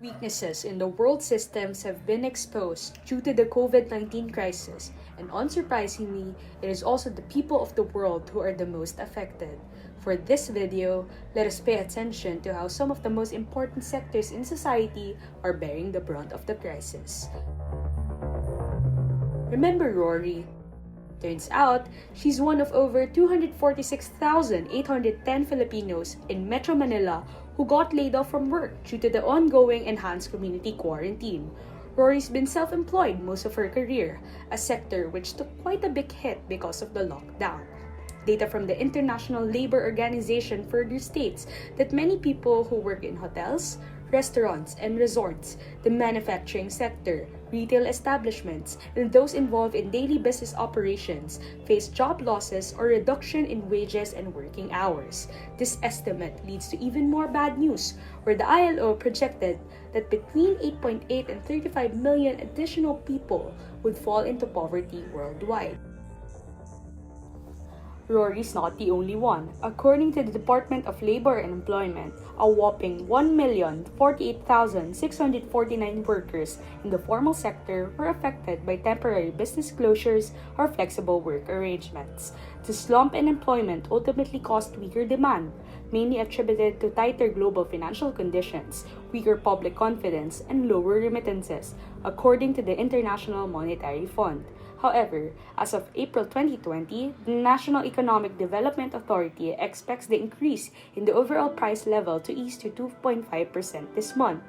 Weaknesses in the world systems have been exposed due to the COVID-19 crisis, and unsurprisingly, it is also the people of the world who are the most affected. For this video, let us pay attention to how some of the most important sectors in society are bearing the brunt of the crisis. Remember Rory? Turns out, she's one of over 246,810 Filipinos in Metro Manila who got laid off from work due to the ongoing enhanced community quarantine. Rory's been self-employed most of her career, a sector which took quite a big hit because of the lockdown. Data from the International Labor Organization further states that many people who work in hotels, restaurants and resorts, the manufacturing sector, retail establishments, and those involved in daily business operations face job losses or reduction in wages and working hours. This estimate leads to even more bad news, where the ILO projected that between 8.8 and 35 million additional people would fall into poverty worldwide. Rory's not the only one. According to the Department of Labor and Employment, a whopping 1,048,649 workers in the formal sector were affected by temporary business closures or flexible work arrangements. The slump in employment ultimately caused weaker demand, mainly attributed to tighter global financial conditions, weaker public confidence, and lower remittances, according to the International Monetary Fund. However, as of April 2020, the National Economic Development Authority expects the increase in the overall price level to ease to 2.5% this month,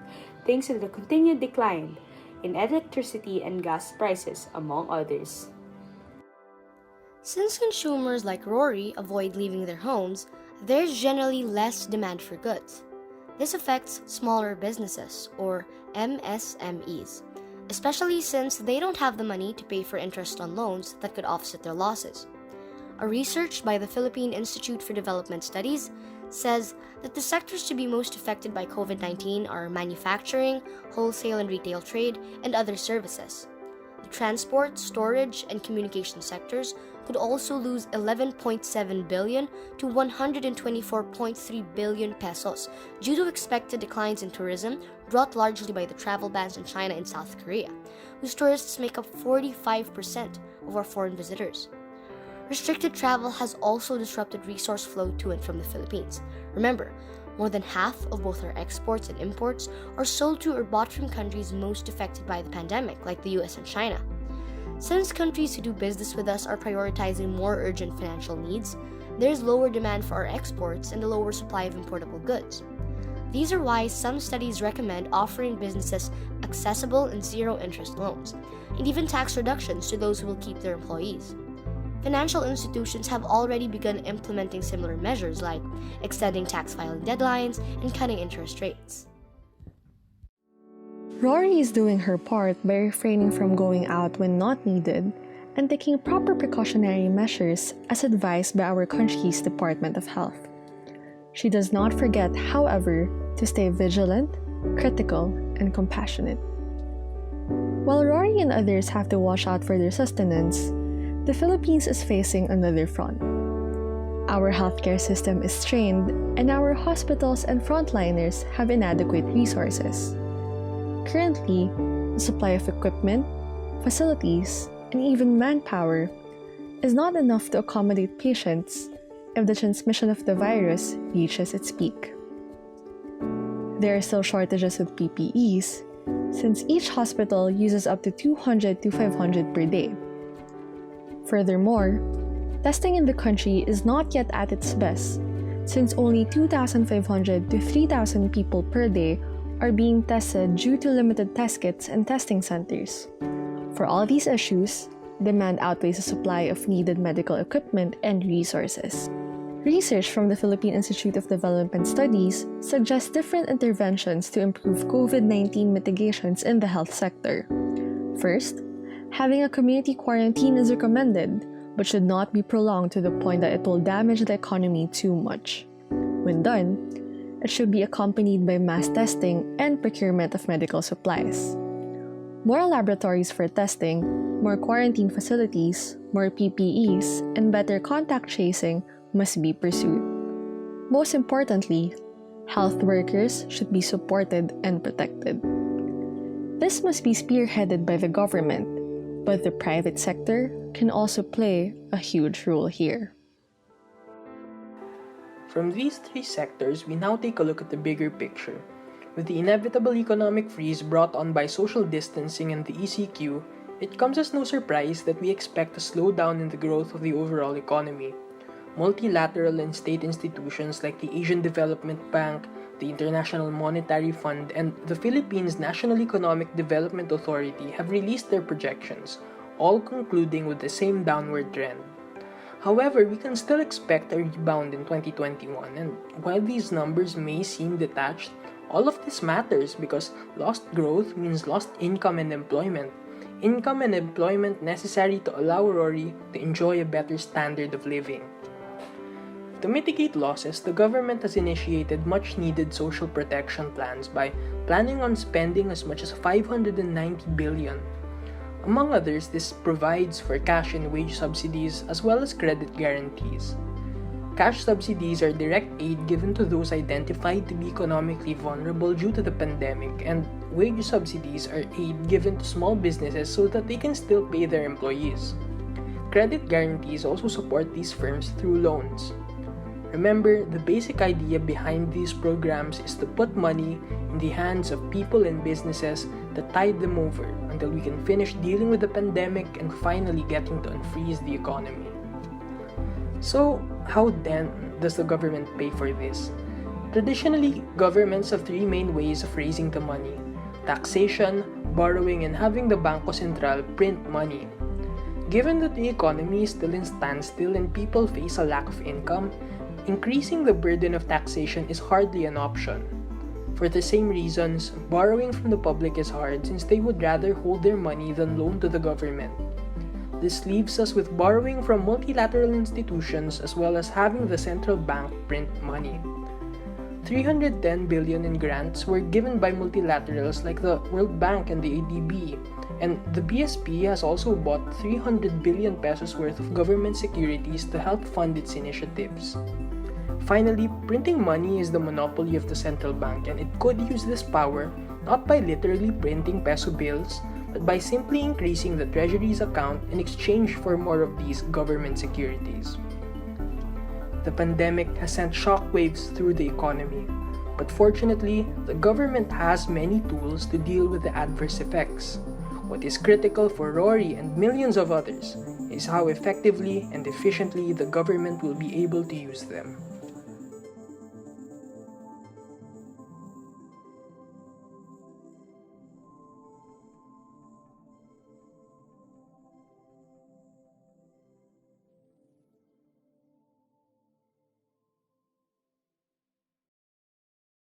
thanks to the continued decline in electricity and gas prices, among others. Since consumers like Rory avoid leaving their homes, there's generally less demand for goods. This affects smaller businesses, or MSMEs, especially since they don't have the money to pay for interest on loans that could offset their losses. A research by the Philippine Institute for Development Studies says that the sectors to be most affected by COVID-19 are manufacturing, wholesale and retail trade, and other services. The transport, storage, and communication sectors could also lose 11.7 billion to 124.3 billion pesos due to expected declines in tourism brought largely by the travel bans in China and South Korea, whose tourists make up 45% of our foreign visitors. Restricted travel has also disrupted resource flow to and from the Philippines. Remember, more than half of both our exports and imports are sold to or bought from countries most affected by the pandemic, like the US and China. Since countries who do business with us are prioritizing more urgent financial needs, there's lower demand for our exports and a lower supply of importable goods. These are why some studies recommend offering businesses accessible and zero-interest loans, and even tax reductions to those who will keep their employees. Financial institutions have already begun implementing similar measures like extending tax filing deadlines and cutting interest rates. Rory is doing her part by refraining from going out when not needed and taking proper precautionary measures as advised by our country's Department of Health. She does not forget, however, to stay vigilant, critical, and compassionate. While Rory and others have to watch out for their sustenance, the Philippines is facing another front. Our healthcare system is strained, and our hospitals and frontliners have inadequate resources. Currently, the supply of equipment, facilities, and even manpower is not enough to accommodate patients if the transmission of the virus reaches its peak. There are still shortages with PPEs, since each hospital uses up to 200 to 500 per day. Furthermore, testing in the country is not yet at its best, since only 2,500 to 3,000 people per day are being tested due to limited test kits and testing centers. For all these issues, demand outweighs the supply of needed medical equipment and resources. Research from the Philippine Institute of Development Studies suggests different interventions to improve COVID-19 mitigations in the health sector. First, having a community quarantine is recommended, but should not be prolonged to the point that it will damage the economy too much. When done, it should be accompanied by mass testing and procurement of medical supplies. More laboratories for testing, more quarantine facilities, more PPEs, and better contact tracing must be pursued. Most importantly, Health workers should be supported and protected. This must be spearheaded by the government, but the private sector can also play a huge role here. From these three sectors, we now take a look at the bigger picture. With the inevitable economic freeze brought on by social distancing and the ECQ, it comes as no surprise that we expect a slowdown in the growth of the overall economy. Multilateral and state institutions like the Asian Development Bank, the International Monetary Fund, and the Philippines National Economic Development Authority have released their projections, all concluding with the same downward trend. However, we can still expect a rebound in 2021, and while these numbers may seem detached, all of this matters because lost growth means lost income and employment. Income and employment necessary to allow Rory to enjoy a better standard of living. To mitigate losses, the government has initiated much-needed social protection plans by planning on spending as much as 590 billion. Among others, this provides for cash and wage subsidies as well as credit guarantees. Cash subsidies are direct aid given to those identified to be economically vulnerable due to the pandemic, and wage subsidies are aid given to small businesses so that they can still pay their employees. Credit guarantees also support these firms through loans. Remember, the basic idea behind these programs is to put money in the hands of people and businesses to tide them over until we can finish dealing with the pandemic and finally getting to unfreeze the economy. So, how then does the government pay for this? Traditionally, governments have three main ways of raising the money: taxation, borrowing, and having the Bangko Sentral print money. Given that the economy is still in standstill and people face a lack of income, increasing the burden of taxation is hardly an option. For the same reasons, borrowing from the public is hard since they would rather hold their money than loan to the government. This leaves us with borrowing from multilateral institutions as well as having the central bank print money. 310 billion in grants were given by multilaterals like the World Bank and the ADB, and the BSP has also bought 300 billion pesos worth of government securities to help fund its initiatives. Finally, printing money is the monopoly of the central bank, and it could use this power not by literally printing peso bills, but by simply increasing the treasury's account in exchange for more of these government securities. The pandemic has sent shockwaves through the economy, but fortunately, the government has many tools to deal with the adverse effects. What is critical for Rory and millions of others is how effectively and efficiently the government will be able to use them.